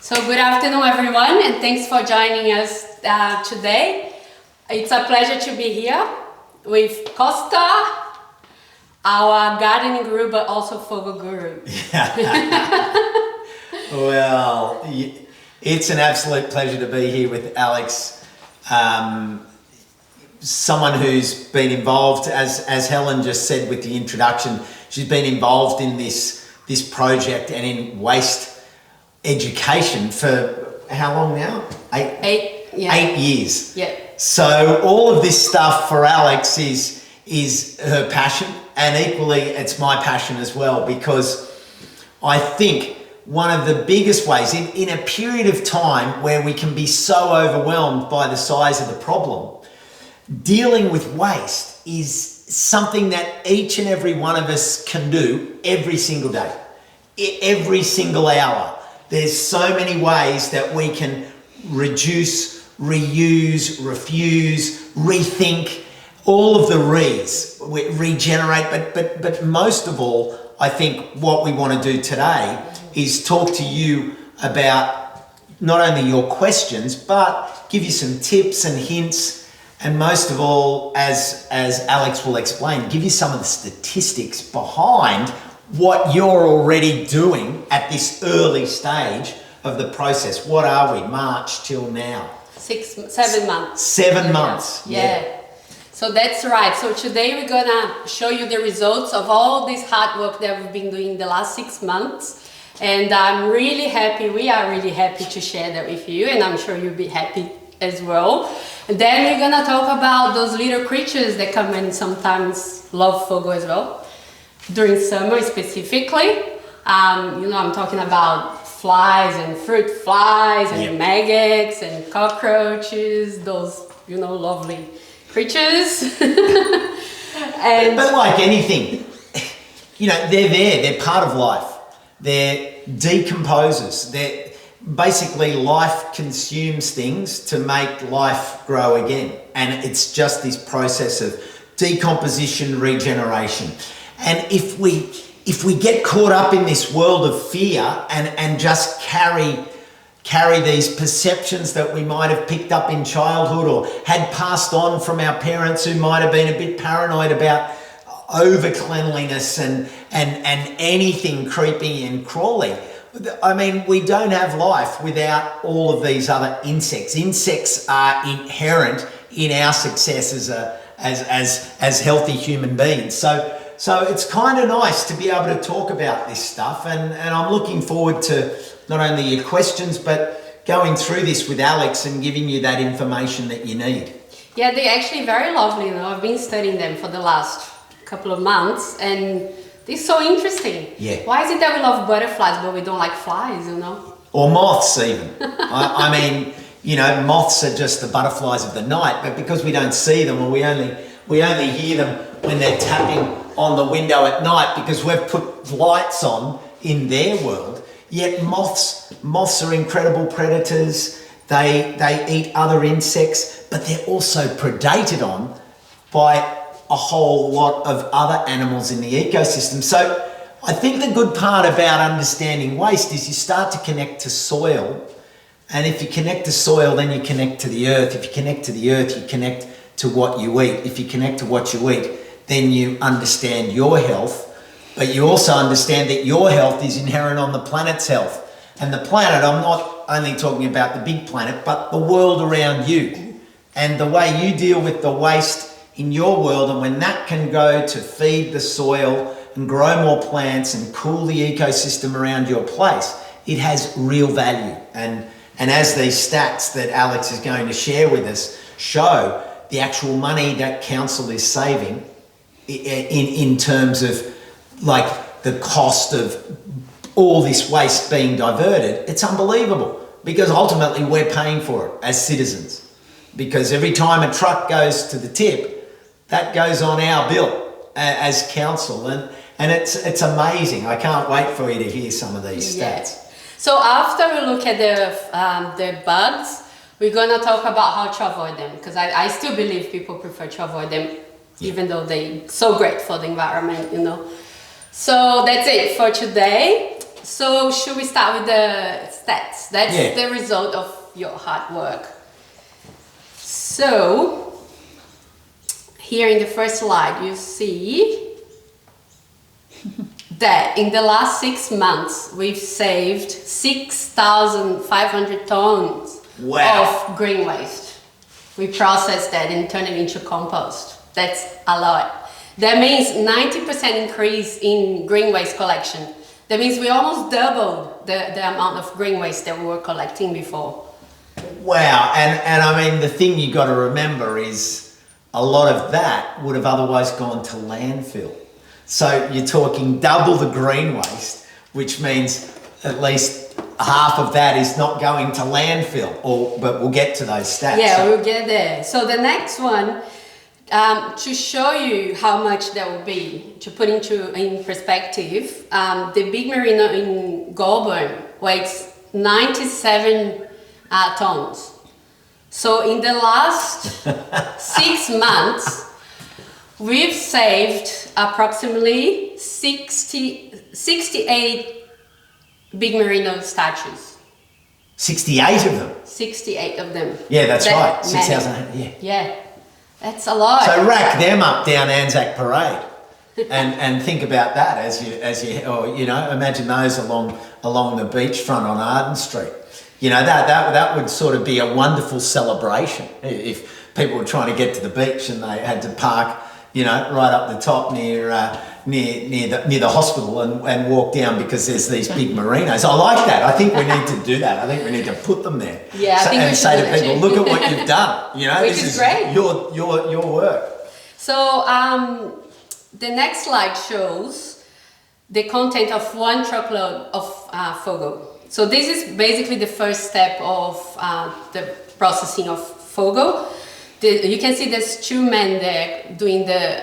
So good afternoon, everyone, and thanks for joining us today. It's a pleasure to be here with Costa, our gardening guru, but also FOGO guru. Well, it's an absolute pleasure to be here with Alex, someone who's been involved, as Helen just said with the introduction, she's been involved in this project and in waste education for how long now? Eight years. Yeah. So all of this stuff for Alex is her passion, and equally it's my passion as well, because I think one of the biggest ways in a period of time where we can be so overwhelmed by the size of the problem, dealing with waste is something that each and every one of us can do every single day, every single hour. There's so many ways that we can reduce, reuse, refuse, rethink, all of the regenerate, but most of all, I think what we want to do today is talk to you about not only your questions, but give you some tips and hints, and most of all, as Alex will explain, give you some of the statistics behind what you're already doing at this early stage of the process. What are we, March till now? 7 months. 7 months. Yeah. So that's right. So today we're gonna show you the results of all this hard work that we've been doing the last 6 months. And I'm really happy, we are really happy to share that with you, and I'm sure you'll be happy as well. And then we're gonna talk about those little creatures that come and sometimes love FOGO as well. During summer specifically, I'm talking about flies and fruit flies and maggots and cockroaches, those, lovely creatures. But like anything, they're there, they're part of life. They're decomposers. They're basically, life consumes things to make life grow again. And it's just this process of decomposition, regeneration. And if we get caught up in this world of fear and just carry these perceptions that we might have picked up in childhood or had passed on from our parents who might have been a bit paranoid about over cleanliness and anything creeping and crawling. I mean, we don't have life without all of these other insects. Insects are inherent in our success as healthy human beings. So it's kind of nice to be able to talk about this stuff, and I'm looking forward to not only your questions, but going through this with Alex and giving you that information that you need. Yeah, they're actually very lovely. I've been studying them for the last couple of months, and they're so interesting. Yeah. Why is it that we love butterflies but we don't like flies, Or moths even. I mean, moths are just the butterflies of the night, but because we don't see them, or we only hear them when they're tapping on the window at night because we've put lights on in their world. Yet moths are incredible predators. They eat other insects, but they're also predated on by a whole lot of other animals in the ecosystem. So I think the good part about understanding waste is you start to connect to soil. And if you connect to soil, then you connect to the earth. If you connect to the earth, you connect to what you eat. If you connect to what you eat, then you understand your health, but you also understand that your health is inherent on the planet's health. And the planet, I'm not only talking about the big planet, but the world around you. And the way you deal with the waste in your world, and when that can go to feed the soil and grow more plants and cool the ecosystem around your place, it has real value. And as these stats that Alex is going to share with us show, the actual money that council is saving in terms of like the cost of all this waste being diverted, it's unbelievable, because ultimately we're paying for it as citizens, because every time a truck goes to the tip, that goes on our bill as council, and it's amazing. I can't wait for you to hear some of these stats. Yeah. So after we look at the bugs, we're gonna talk about how to avoid them, because I still believe people prefer to avoid them, even though they're so great for the environment, So that's it for today. So should we start with the stats? That's Yeah. the result of your hard work. So here in the first slide, you see that in the last 6 months, we've saved 6,500 tons of green waste. We process that and turn it into compost. That's a lot. That means 90% increase in green waste collection. That means we almost doubled the amount of green waste that we were collecting before. Wow, and I mean, the thing you got to remember is a lot of that would have otherwise gone to landfill. So you're talking double the green waste, which means at least half of that is not going to landfill, but we'll get to those stats. Yeah, we'll get there. So the next one, to show you how much that will be, to put in perspective, the big merino in Goulburn weighs 97 tons. So in the last 6 months, we've saved approximately 68 big merino statues. 68 of them? 68 of them. Yeah, that's right. 6,000, yeah. Yeah, that's a lot. So rack them up down Anzac Parade, and think about that as you, or you know, imagine those along the beachfront on Arden Street. You know, that would sort of be a wonderful celebration if people were trying to get to the beach and they had to park, you know, right up the top near the hospital and walk down because there's these big merinos. I like that. I think we need to do that. I think we need to put them there. Yeah, I think we should say to do that people, too. look at what you've done. You know, Which this is great. your work. So the next slide shows the content of 1 truckload of FOGO. So this is basically the first step of the processing of FOGO. You can see there's 2 men there doing the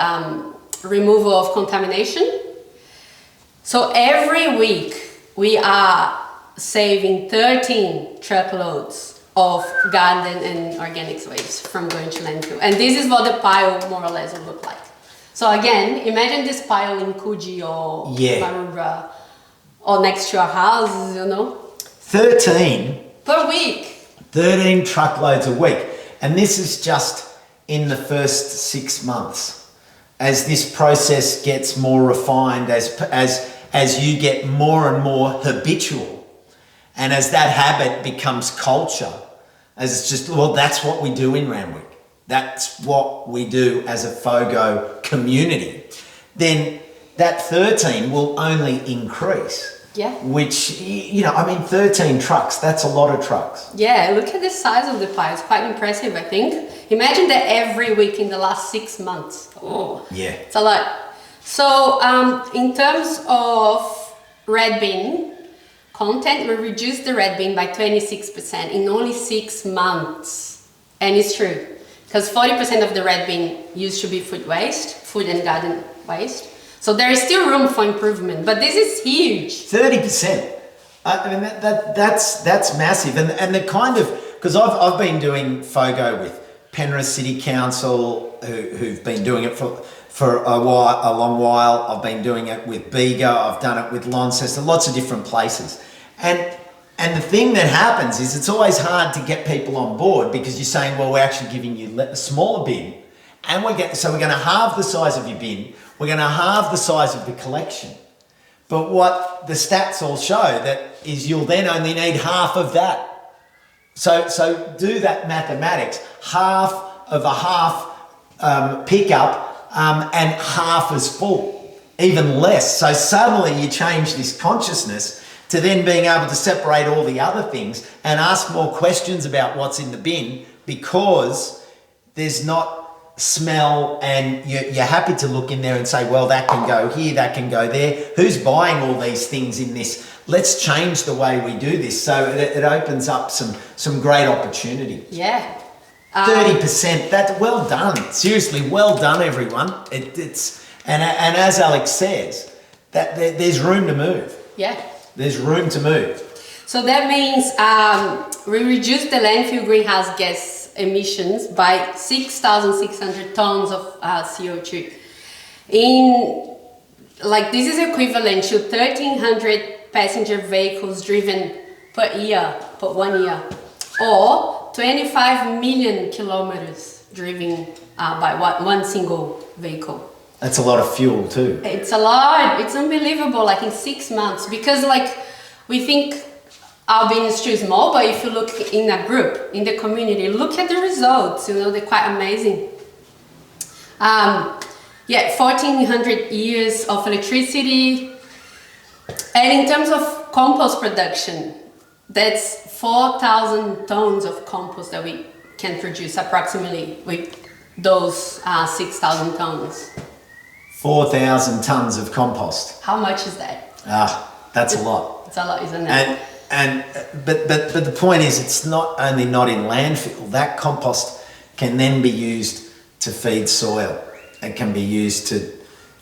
removal of contamination. So every week we are saving 13 truckloads of garden and organics waste from going to landfill. And this is what the pile more or less will look like. So again, imagine this pile in Coogee or Maroubra or next to our houses, you know. 13 per week. 13 truckloads a week. And this is just in the first 6 months. As this process gets more refined, as you get more and more habitual, and as that habit becomes culture, as it's just, well, that's what we do in Randwick. That's what we do as a FOGO community. Then that 13 will only increase. Yeah. Which, you know, I mean, 13 trucks, that's a lot of trucks. Yeah, look at the size of the pile. It's quite impressive, I think. Imagine that every week in the last 6 months. Oh, yeah. It's a lot. So in terms of red bin content, we reduced the red bin by 26% in only 6 months. And it's true, because 40% of the red bin used to be food waste, food and garden waste. So there is still room for improvement, but this is huge. 30%. I mean, that's massive. And the kind of, because I've been doing FOGO with Penrith City Council, who've been doing it for a long while. I've been doing it with Bega. I've done it with Launceston, lots of different places. And the thing that happens is it's always hard to get people on board because you're saying, well, we're actually giving you a smaller bin, and we're going to halve the size of your bin. We're going to halve the size of the collection. But what the stats all show that is you'll then only need half of that. So do that mathematics. Half of a half pickup and half is full, even less. So suddenly you change this consciousness to then being able to separate all the other things and ask more questions about what's in the bin because there's not smell, and you're happy to look in there and say, well, that can go here, that can go there. Who's buying all these things in this? Let's change the way we do this. So it opens up some great opportunity. Yeah. 30%, that's well done. Seriously, well done, everyone. It's and as Alex says, that there's room to move. Yeah. There's room to move. So that means we reduced the landfill greenhouse gas emissions by 6,600 tons of CO2. This is equivalent to 1,300 passenger vehicles driven per 1 year, or 25 million kilometers driven by one single vehicle. That's a lot of fuel too. It's a lot. It's unbelievable. Like in 6 months, because like we think our business is too small, but if you look in a group, in the community, look at the results. You know, they're quite amazing. 1,400 years of electricity, and in terms of compost production, that's 4,000 tons of compost that we can produce approximately with those 6,000 tons. 4,000 tons of compost. How much is that? That's a lot. It's a lot, isn't it? But the point is, it's not only not in landfill. That compost can then be used to feed soil. It can be used to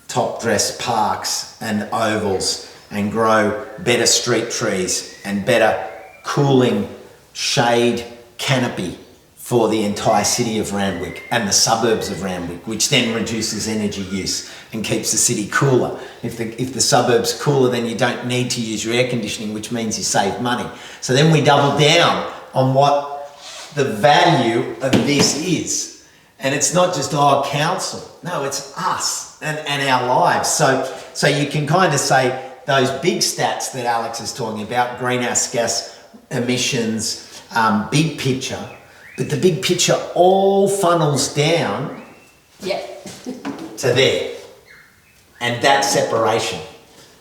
top dress parks and ovals and grow better street trees and better cooling shade canopy for the entire city of Randwick and the suburbs of Randwick, which then reduces energy use and keeps the city cooler. If the suburb's cooler, then you don't need to use your air conditioning, which means you save money. So then we double down on what the value of this is. And it's not just our council, no, it's us and our lives. So you can kind of say those big stats that Alex is talking about, greenhouse gas emissions, big picture, but the big picture all funnels down to there. And that separation.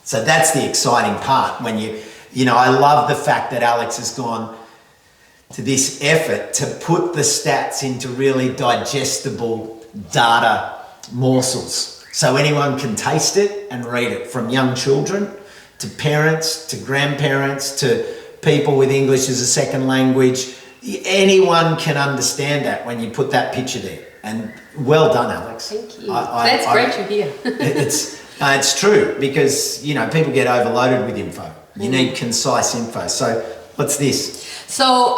So that's the exciting part when you know, I love the fact that Alex has gone to this effort to put the stats into really digestible data morsels. So anyone can taste it and read it, from young children to parents, to grandparents, to people with English as a second language. Anyone can understand that when you put that picture there. And well done, Alex. Thank you. That's great to hear. It's true, because, you know, people get overloaded with info. You need concise info. So what's this? So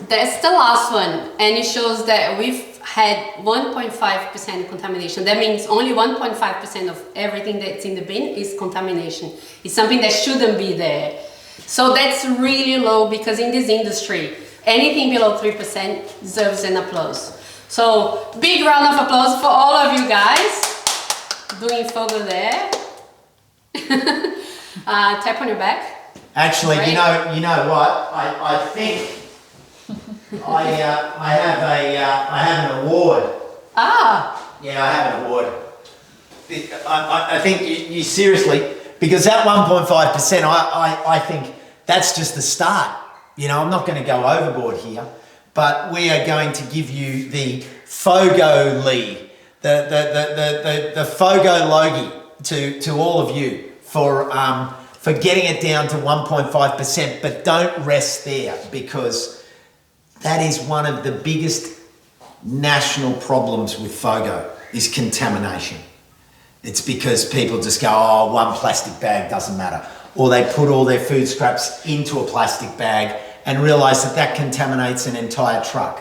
that's the last one, and it shows that we've had 1.5% contamination. That means only 1.5% of everything that's in the bin is contamination. It's something that shouldn't be there. So that's really low, because in this industry, anything below 3% deserves an applause. So big round of applause for all of you guys doing FOGO there. Tap on your back. Actually, Great. you know what? I think I have an award. Yeah, I have an award. I think you seriously, because that 1.5%, I think that's just the start. You know, I'm not going to go overboard here, but we are going to give you the FOGO lead, the FOGO logie to all of you for getting it down to 1.5%, but don't rest there, because that is one of the biggest national problems with FOGO is contamination. It's because people just go, oh, one plastic bag doesn't matter. Or they put all their food scraps into a plastic bag and realise that contaminates an entire truck,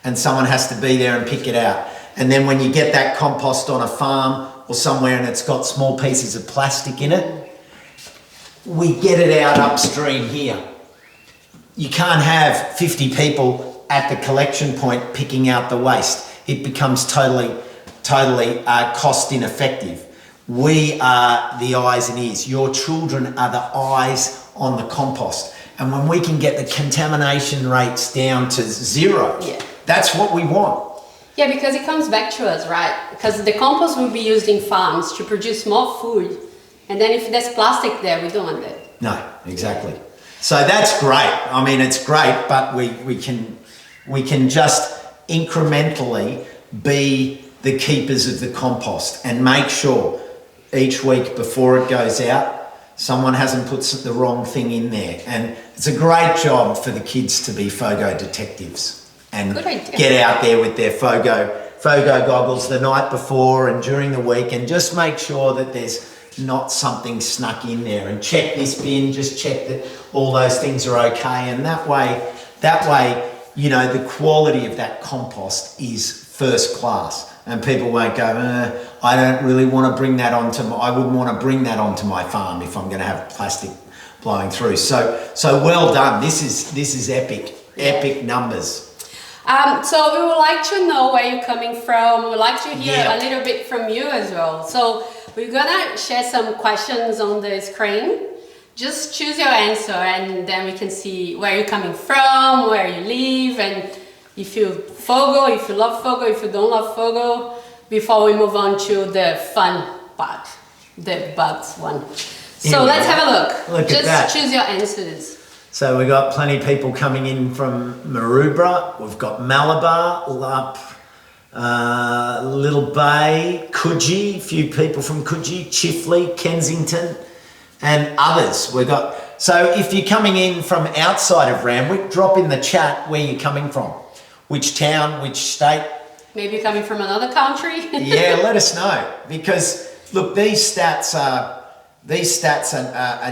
and someone has to be there and pick it out. And then when you get that compost on a farm or somewhere and it's got small pieces of plastic in it, we get it out upstream here. You can't have 50 people at the collection point picking out the waste. It becomes totally cost ineffective. We are the eyes and ears. Your children are the eyes on the compost. And when we can get the contamination rates down to zero, that's what we want. Yeah, because it comes back to us, right? Because the compost will be used in farms to produce more food. And then if there's plastic there, we don't want that. No, exactly. So that's great. I mean, it's great, but we can just incrementally be the keepers of the compost and make sure each week before it goes out, someone hasn't put the wrong thing in there. And it's a great job for the kids to be FOGO detectives and get out there with their FOGO goggles the night before and during the week, and just make sure that there's not something snuck in there, and check this bin, just check that all those things are okay. And that way, you know, the quality of that compost is first class, and people won't go, I don't really want to bring that I wouldn't want to bring that onto my farm if I'm going to have plastic blowing through. So well done. This is epic numbers. So we would like to know where you're coming from. We would like to hear a little bit from you as well. So we're gonna share some questions on the screen. Just choose your answer and then we can see where you're coming from, where you live, and if you FOGO, if you love FOGO, if you don't love FOGO, before we move on to the fun part, the bugs one. So let's have a look. Look at that. Just choose your answers. So we've got plenty of people coming in from Maroubra, we've got Malabar, Lup, Little Bay, Coogee, a few people from Coogee, Chifley, Kensington, and others. So if you're coming in from outside of Randwick, drop in the chat where you're coming from. Which town, which state. Maybe coming from another country. Yeah, let us know. Because look, these stats are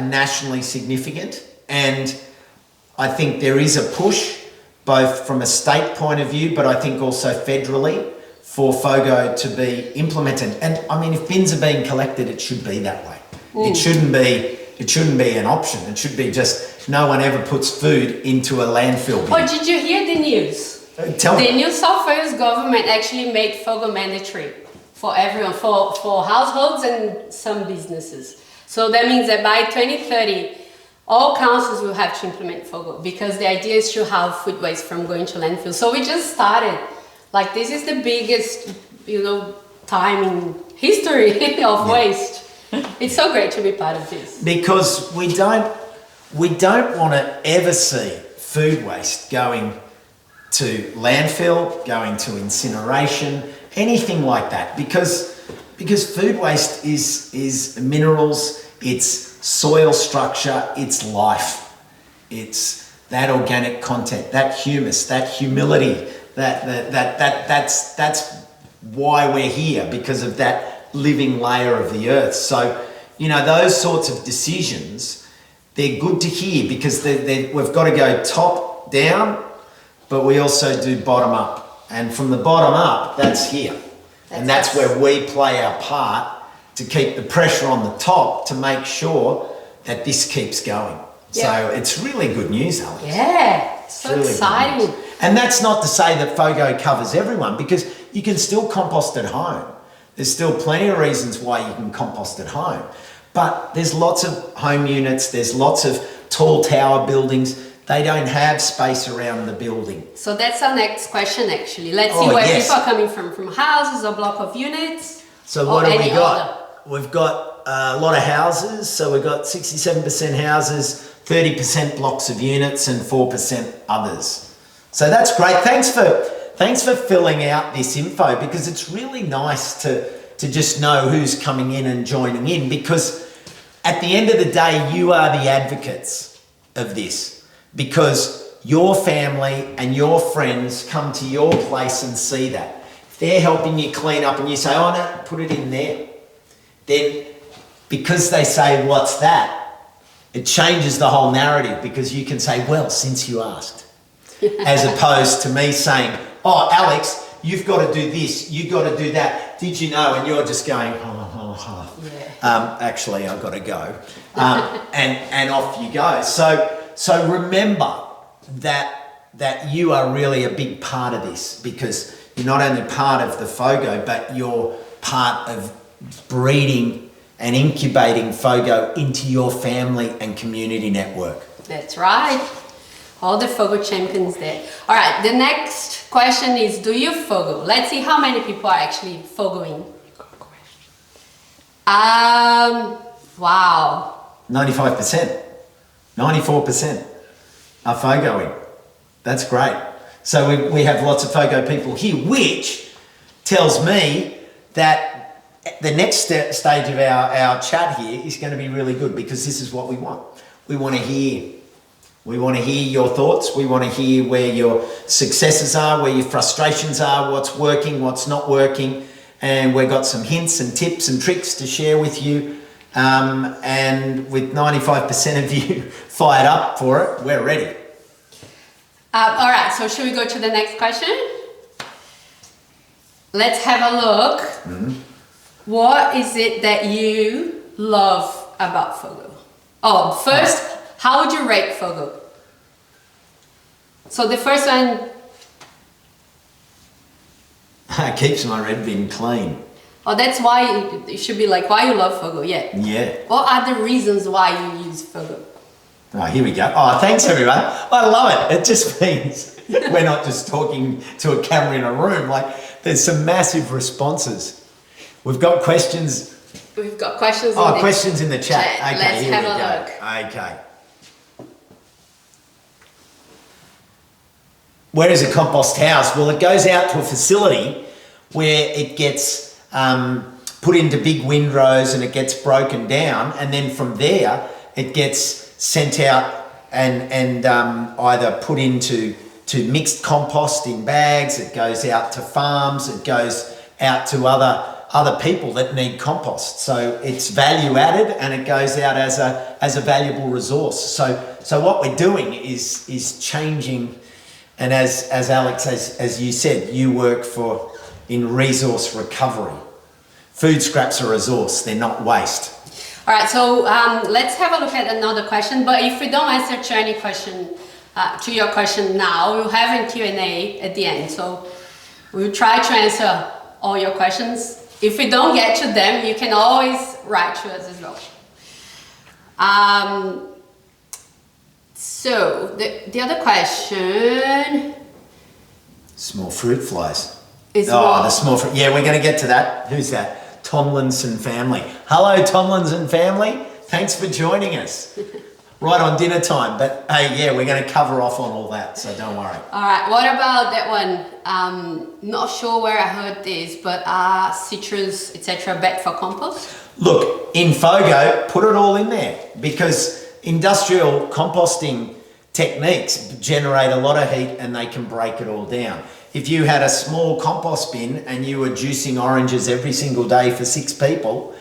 nationally significant, and I think there is a push, both from a state point of view, but I think also federally, for FOGO to be implemented. And I mean, if bins are being collected, it should be that way. It shouldn't be an option. It should be just no one ever puts food into a landfill bin. Oh, did you hear the news? Tell me. The New South Wales government actually made FOGO mandatory for everyone, for households and some businesses. So that means that by 2030, all councils will have to implement FOGO, because the idea is to have food waste from going to landfill. So we just started. Like, this is the biggest, time in history of waste. It's so great to be part of this. Because we don't want to ever see food waste going to landfill, going to incineration, anything like that. Because food waste is minerals, it's soil structure, it's life. It's that organic content, that humus, that humility, that's why we're here, because of that living layer of the earth. So, those sorts of decisions, they're good to hear, because we've got to go top down, but we also do bottom up. And from the bottom up, that's here. And that's where we play our part to keep the pressure on the top to make sure that this keeps going. Yeah. So it's really good news, Alex. Yeah, so really exciting. And that's not to say that FOGO covers everyone, because you can still compost at home. There's still plenty of reasons why you can compost at home. But there's lots of home units, there's lots of tall tower buildings. They don't have space around the building. So that's our next question, actually. Let's see where people are coming from houses or block of units. So what have we got? We've got a lot of houses. So we've got 67% houses, 30% blocks of units, and 4% others. So that's great. Thanks for filling out this info, because it's really nice to just know who's coming in and joining in, because at the end of the day, you are the advocates of this, because your family and your friends come to your place and see that. If they're helping you clean up and you say, oh no, put it in there, then because they say, what's that? It changes the whole narrative, because you can say, well, since you asked. As opposed to me saying, oh, Alex, you've got to do this, you've got to do that. Did you know? And you're just going, yeah. Actually, I've got to go. And off you go. So remember that you are really a big part of this, because you're not only part of the FOGO, but you're part of breeding and incubating FOGO into your family and community network. That's right. All the FOGO champions there. All right, the next question is, do you FOGO? Let's see how many people are actually FOGOing. Wow. 95%. 94% are FOGOing. That's great. So we have lots of FOGO people here, which tells me that the next stage of our chat here is going to be really good, because this is what we want. We want to hear your thoughts. We want to hear where your successes are, where your frustrations are, what's working, what's not working. And we've got some hints and tips and tricks to share with you. And with 95% of you fired up for it, we're ready. All right, so should we go to the next question? Let's have a look. Mm-hmm. What is it that you love about FOGO? Oh, first, How would you rate FOGO? So the first one... It keeps my red bin clean. Oh, that's why it should be like why you love FOGO, yeah. Yeah. What are the reasons why you use FOGO? Oh, here we go. Oh, thanks everyone. I love it. It just means we're not just talking to a camera in a room. Like, there's some massive responses. We've got questions. We've got questions. Questions in the chat. Okay, let's here have we a go. look. Okay. Where is a compost house? Well, it goes out to a facility where it gets put into big windrows and it gets broken down, and then from there it gets sent out and either put into mixed compost in bags. It goes out to farms. It goes out to other people that need compost. So it's value added and it goes out as a valuable resource. So what we're doing is changing. And as Alex, as you said, you work in resource recovery. Food scraps are a resource, they're not waste. All right, so let's have a look at another question. But if we don't answer to any question, to your question now, we'll have a Q&A at the end. So we'll try to answer all your questions. If we don't get to them, you can always write to us as well. So the other question... Small fruit flies. The small fruit. Yeah, we're going to get to that. Who's that? Tomlinson family. Hello, Tomlinson family. Thanks for joining us. Right on dinner time. But hey, yeah, we're going to cover off on all that, so don't worry. All right, what about that one? Not sure where I heard this, but are citrus, etc. bad for compost? Look, in FOGO, put it all in there, because industrial composting techniques generate a lot of heat and they can break it all down. If you had a small compost bin and you were juicing oranges every single day for 6 people,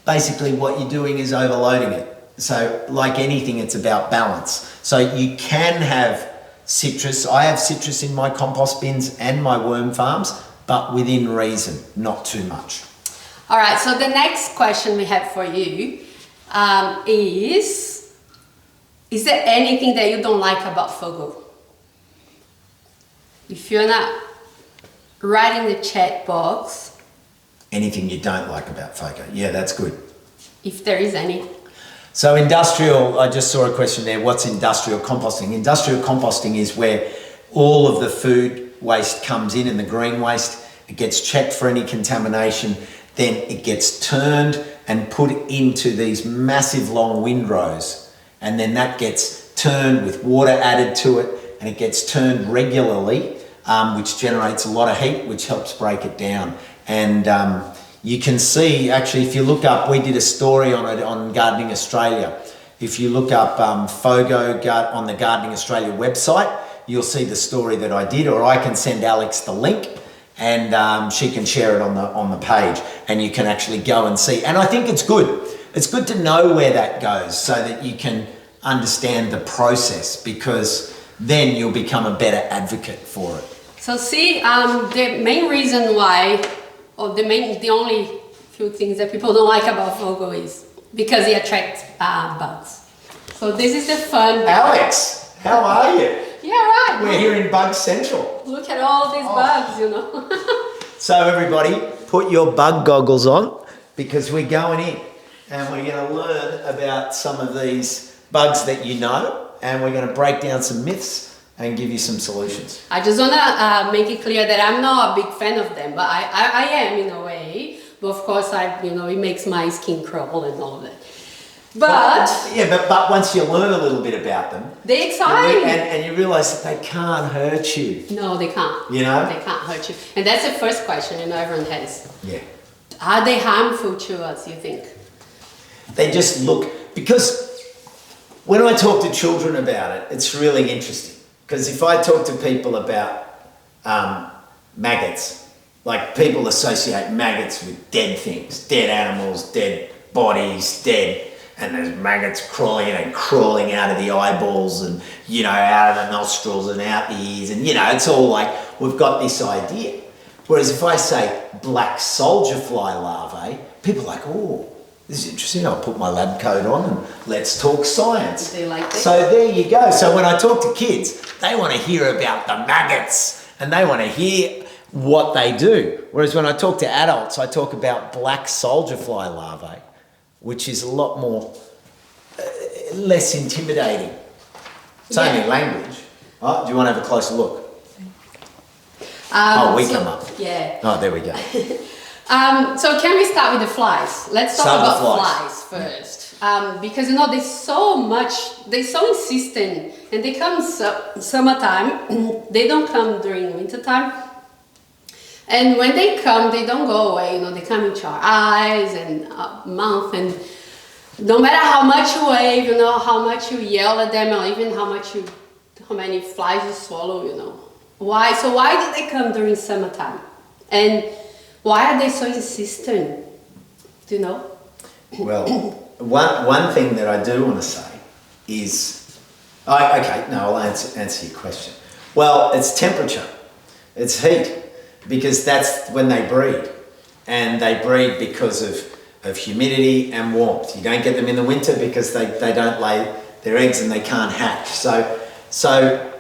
basically what you're doing is overloading it. So like anything, it's about balance. So you can have citrus. I have citrus in my compost bins and my worm farms, but within reason, not too much. All right, so the next question we have for you is there anything that you don't like about FOGO? If you're not write in the chat box. Anything you don't like about FOGO? Yeah, that's good. If there is any. So industrial, I just saw a question there. What's industrial composting? Industrial composting is where all of the food waste comes in and the green waste. It gets checked for any contamination. Then it gets turned and put into these massive long windrows. And then that gets turned with water added to it, and it gets turned regularly, which generates a lot of heat, which helps break it down. And you can see, actually, if you look up, we did a story on it on Gardening Australia. If you look up FOGO on the Gardening Australia website, you'll see the story that I did, or I can send Alex the link and she can share it on the page, and you can actually go and see. And I think it's good. It's good to know where that goes so that you can understand the process, because then you'll become a better advocate for it. So see, the main reason why, or the only few things that people don't like about FOGO is because it attracts bugs. So this is the fun. Alex, how are you? Yeah, right. We're here in Bug Central. Look at all these bugs, you know. So everybody, put your bug goggles on, because we're going in and we're going to learn about some of these bugs that you know, and we're going to break down some myths and give you some solutions. I just want to make it clear that I'm not a big fan of them, but I am in a way. But of course, it makes my skin crawl and all that. But once you learn a little bit about them, they're exciting, and you realise that they can't hurt you. No, they can't. You know, they can't hurt you, and that's the first question everyone has. Yeah. Are they harmful to us? You think? They just look, because when I talk to children about it, it's really interesting. Because if I talk to people about maggots, like people associate maggots with dead things, dead animals, dead bodies, dead. And there's maggots crawling out of the eyeballs and, out of the nostrils and out the ears. And, it's all like, we've got this idea. Whereas if I say black soldier fly larvae, people are like, oh, this is interesting. I'll put my lab coat on and let's talk science. They like this. So there you go. So when I talk to kids, they want to hear about the maggots and they want to hear what they do. Whereas when I talk to adults, I talk about black soldier fly larvae, which is a lot more, less intimidating. It's only language. Oh, do you want to have a closer look? We come up. Yeah. Oh, there we go. So can we start with the flies? Let's talk about flies first. Because you know, they're so insistent, and they come summertime. They don't come during wintertime. And when they come, they don't go away. You know, they come into our eyes and mouth, and no matter how much you wave, you know, how much you yell at them, or even how many flies you swallow, you know. Why? So why did they come during summertime? And why are they so insistent? Do you know? Well, one thing that I do want to say is, I'll answer your question. Well, it's temperature, it's heat, because that's when they breed, and they breed because of humidity and warmth. You don't get them in the winter because they don't lay their eggs and they can't hatch. So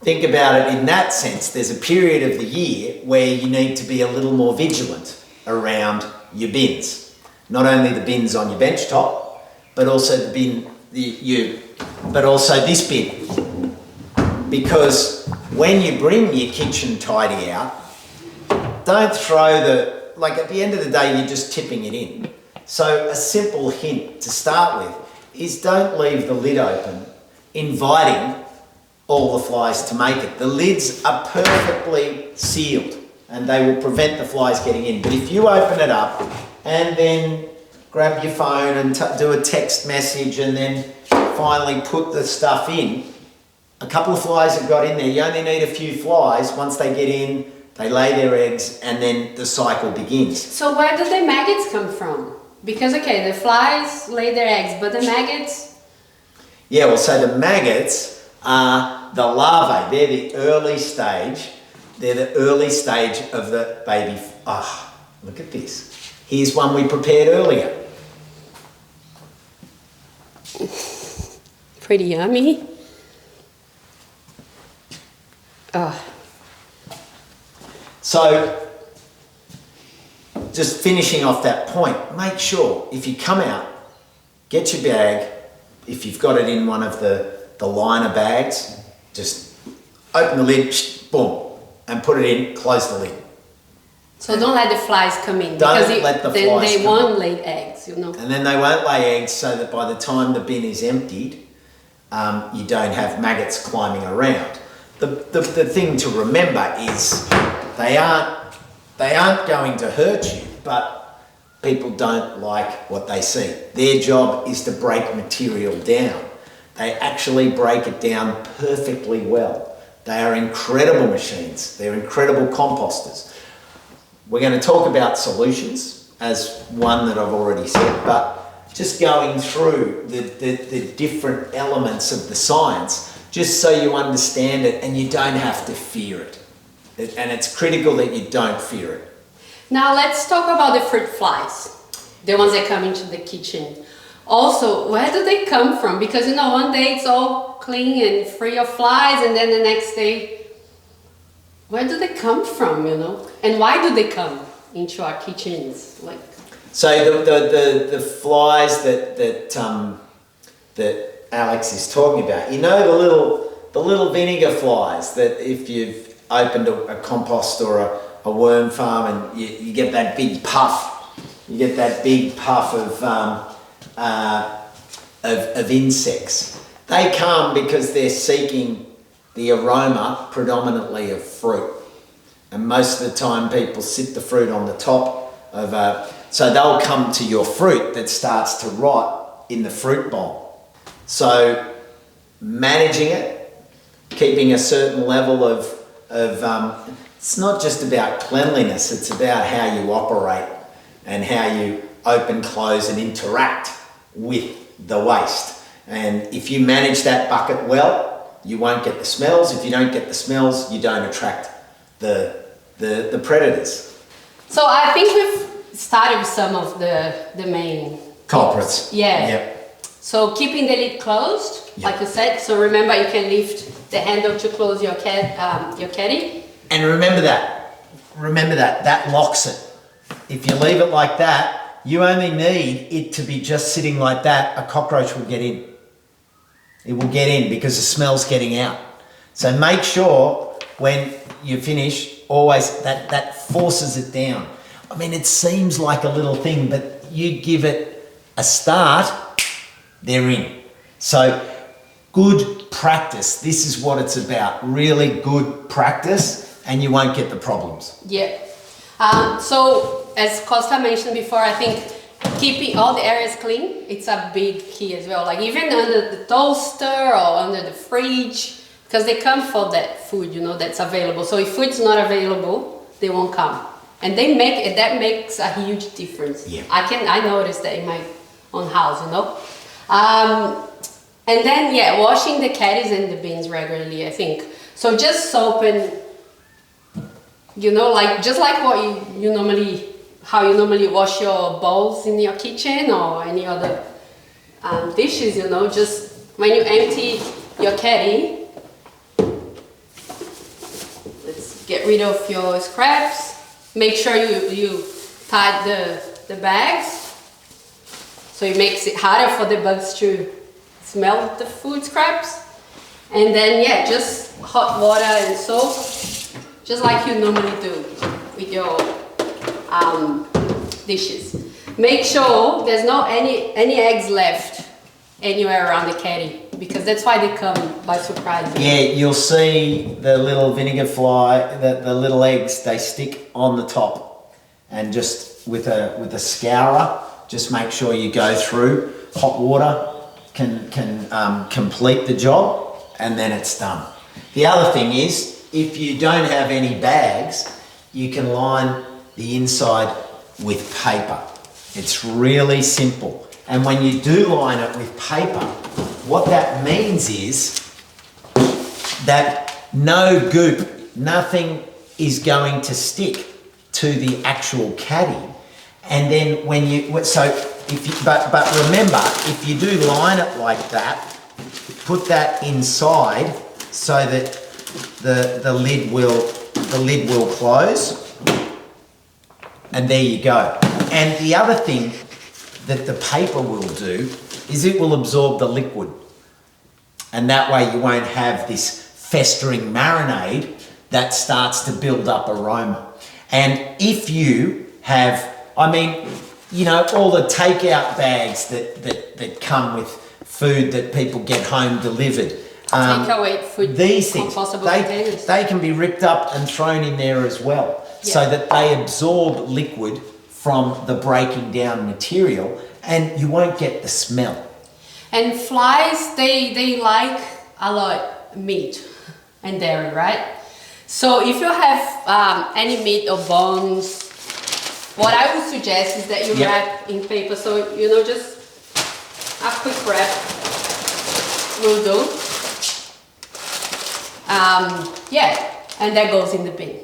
think about it in that sense. There's a period of the year where you need to be a little more vigilant around your bins. Not only the bins on your bench top, but also but also this bin. Because when you bring your kitchen tidy out, don't throw at the end of the day, you're just tipping it in. So a simple hint to start with is don't leave the lid open, inviting all the flies to make it. The lids are perfectly sealed and they will prevent the flies getting in. But if you open it up and then grab your phone and do a text message and then finally put the stuff in, a couple of flies have got in there. You only need a few flies. Once they get in, they lay their eggs and then the cycle begins. So where do the maggots come from? Because, okay, the flies lay their eggs, but the maggots? Yeah, well, so the maggots are the larvae. They're the early stage. They're the early stage of the baby. Look at this. Here's one we prepared earlier. Pretty yummy. So, just finishing off that point, make sure if you come out, get your bag. If you've got it in one of the liner bags, just open the lid, boom, and put it in, close the lid. So don't let the flies come in. Don't let the flies come in. Then they won't lay eggs, you know. And then they won't lay eggs, so that by the time the bin is emptied, you don't have maggots climbing around. The thing to remember is they aren't going to hurt you, but people don't like what they see. Their job is to break material down. They actually break it down perfectly well. They are incredible machines. They're incredible composters. We're going to talk about solutions as one that I've already said, but just going through the different elements of the science, just so you understand it and you don't have to fear it. And it's critical that you don't fear it. Now let's talk about the fruit flies, the ones that come into the kitchen. Also, where do they come from? Because, you know, one day it's all clean and free of flies, and then the next day, where do they come from, you know? And why do they come into our kitchens? So the flies that Alex is talking about, you know, the little vinegar flies that if you've opened a compost or a worm farm and you get that big puff, of insects. They come because they're seeking the aroma predominantly of fruit. And most of the time people sit the fruit on the top of so they'll come to your fruit that starts to rot in the fruit bowl. So managing it, keeping a certain level of it's not just about cleanliness, it's about how you operate and how you open, close and interact with the waste. And if you manage that bucket well, you won't get the smells. If you don't get the smells, you don't attract the predators. So I think we've started with some of the main culprits. Yeah. Yep. So keeping the lid closed, Yep. like you said. So remember, you can lift the handle to close your caddy. And remember that locks it. If you leave it like that, you only need it to be just sitting like that. A cockroach will get in. It will get in because the smell's getting out. So make sure when you finish, always that forces it down. I mean, it seems like a little thing, but you give it a start, they're in. So good practice. This is what it's about. Really good practice, and you won't get the problems. Yeah. So as Costa mentioned before, I think keeping all the areas clean, it's a big key as well. Like even under the toaster or under the fridge, because they come for that food, you know, that's available. So if food's not available, they won't come. And that makes a huge difference. Yeah. I noticed that in my own house, you know. And then, yeah, washing the caddies and the bins regularly, I think. So just soap and, you know, like just like what how you normally wash your bowls in your kitchen or any other dishes, you know, just when you empty your caddy, let's get rid of your scraps. Make sure you tie the bags, so it makes it harder for the bugs to smell the food scraps. And then, yeah, just hot water and soap, just like you normally do with your dishes. Make sure there's not any eggs left anywhere around the caddy, because that's why they come by surprise. Yeah, you'll see the little vinegar fly, the little eggs, they stick on the top, and just with a scourer, just make sure you go through. Hot water can complete the job, and then it's done. The other thing is, if you don't have any bags, you can line the inside with paper. It's really simple. And when you do line it with paper, what that means is that no goop, nothing is going to stick to the actual caddy. And then when you, but remember, if you do line it like that, put that inside so that the lid will close. And there you go. And the other thing that the paper will do is it will absorb the liquid. And that way you won't have this festering marinade that starts to build up aroma. And if you have, I mean, you know, all the takeout bags that come with food that people get home delivered. Takeaway food, these things, containers. they can be ripped up and thrown in there as well, so that they absorb liquid from the breaking down material, and you won't get the smell. And flies, they like a lot meat and dairy, right? So if you have any meat or bones, what I would suggest is that you wrap in paper. So, you know, just a quick wrap will do. And that goes in the bin.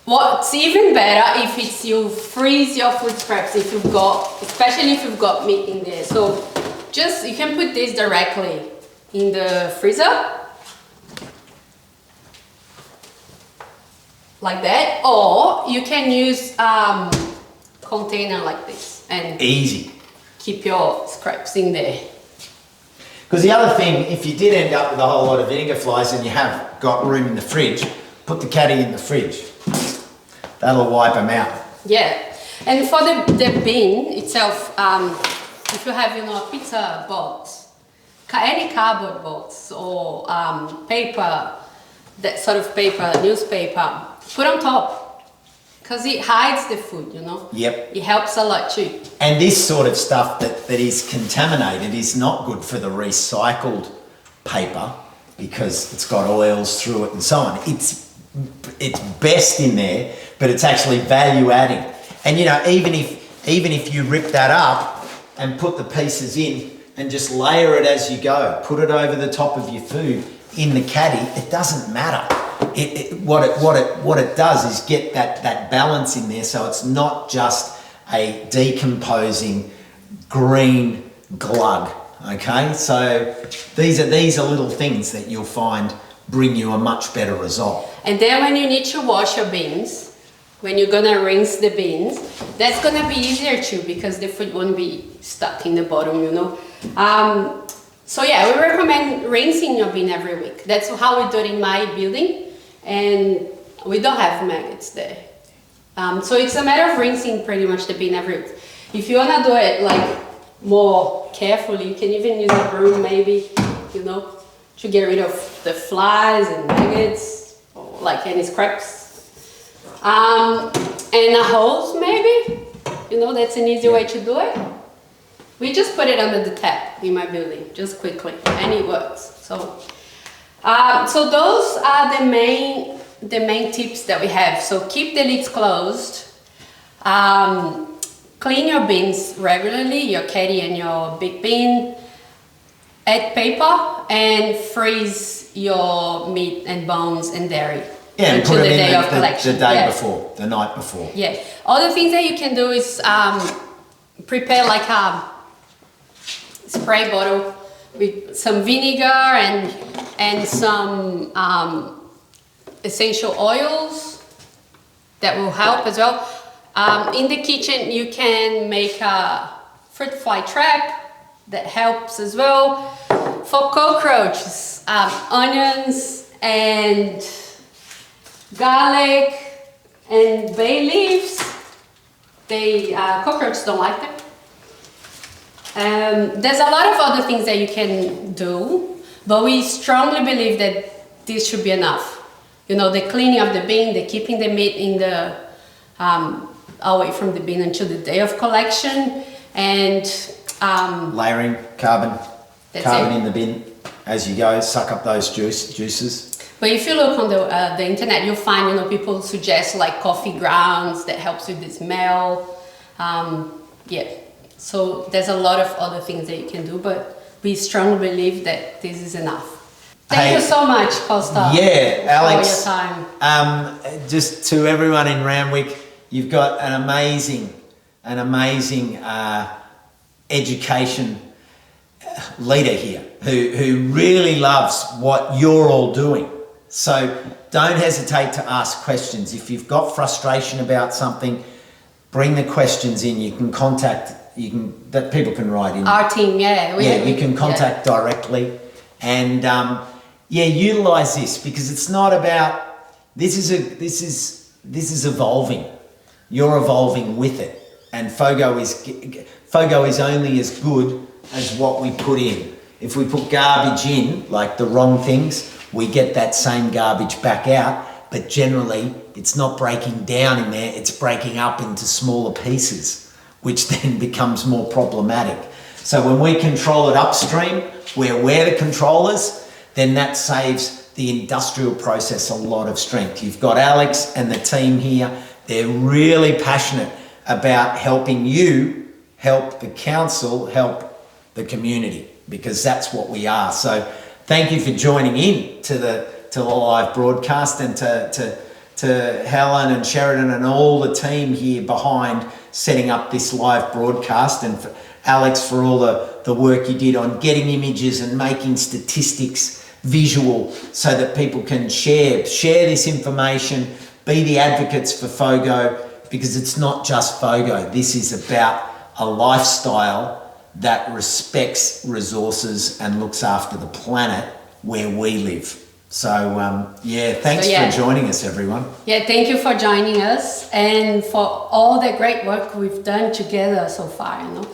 What's even better if it's you freeze your food scraps, if you've got, especially if you've got meat in there. So just, you can put this directly in the freezer, like that, or you can use container like this and easy. Keep your scraps in there. Because the other thing, if you did end up with a whole lot of vinegar flies and you have got room in the fridge, put the caddy in the fridge. That'll wipe them out. Yeah, and for the bin itself, if you have, you know, a pizza box, any cardboard box or paper, that sort of paper, newspaper, put on top. Because it hides the food, you know? Yep. It helps a lot too. And this sort of stuff that is contaminated is not good for the recycled paper because it's got oils through it and so on. It's best in there, but it's actually value adding. And you know, even if you rip that up and put the pieces in and just layer it as you go, put it over the top of your food in the caddy, it doesn't matter. What it does is get that balance in there, so it's not just a decomposing green glug. Okay, so these are little things that you'll find bring you a much better result. And then when you need to wash your beans, when you're gonna rinse the beans, that's gonna be easier too, because the food won't be stuck in the bottom, you know. So yeah, we recommend rinsing your bean every week. That's how we do it in my building, and we don't have maggots there. So it's a matter of rinsing pretty much the bean every week. If you wanna do it like more carefully, you can even use a broom maybe, you know, to get rid of the flies and maggots, or like any scraps. And a hose maybe, you know, that's an easy way to do it. We just put it under the tap in my building, just quickly, and it works. So those are the main tips that we have. So keep the lids closed. Clean your bins regularly, your caddy and your big bin. Add paper and freeze your meat and bones and dairy. Yeah, and until put the it day in of collection. the day before, the night before. Yeah. Other things that you can do is prepare like a spray bottle with some vinegar and some essential oils that will help as well. In the kitchen, you can make a fruit fly trap that helps as well. For cockroaches, onions and garlic and bay leaves, cockroaches don't like them. There's a lot of other things that you can do, but we strongly believe that this should be enough. You know, the cleaning of the bin, the keeping the meat in the away from the bin until the day of collection, and layering carbon in the bin as you go. Suck up those juices. But if you look on the internet, you'll find, you know, people suggest like coffee grounds that helps with the smell. Yeah, so there's a lot of other things that you can do, but we strongly believe that this is enough. Thank you so much, Costa. Yeah, Alex. For your time. Just to everyone in Randwick, you've got an amazing education leader here who really loves what you're all doing. So don't hesitate to ask questions. If you've got frustration about something, bring the questions in. You can contact, that people can write in. Our team, you can contact directly, and utilize this, because it's not about, this is evolving. You're evolving with it, and FOGO is only as good as what we put in. If we put garbage in, like the wrong things, we get that same garbage back out, but generally it's not breaking down in there, it's breaking up into smaller pieces, which then becomes more problematic. So when we control it upstream, we're the controllers, then that saves the industrial process a lot of strength. You've got Alex and the team here, they're really passionate about helping you, help the council, help the community, because that's what we are. So thank you for joining in to the live broadcast, and to Helen and Sheridan and all the team here behind setting up this live broadcast, and for Alex for all the work you did on getting images and making statistics visual so that people can share this information, be the advocates for FOGO, because it's not just FOGO. This is about a lifestyle that respects resources and looks after the planet where we live. So thanks for joining us, everyone. Yeah, thank you for joining us and for all the great work we've done together so far, you know.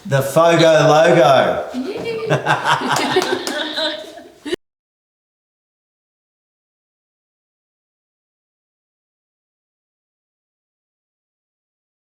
The FOGO logo. Yeah.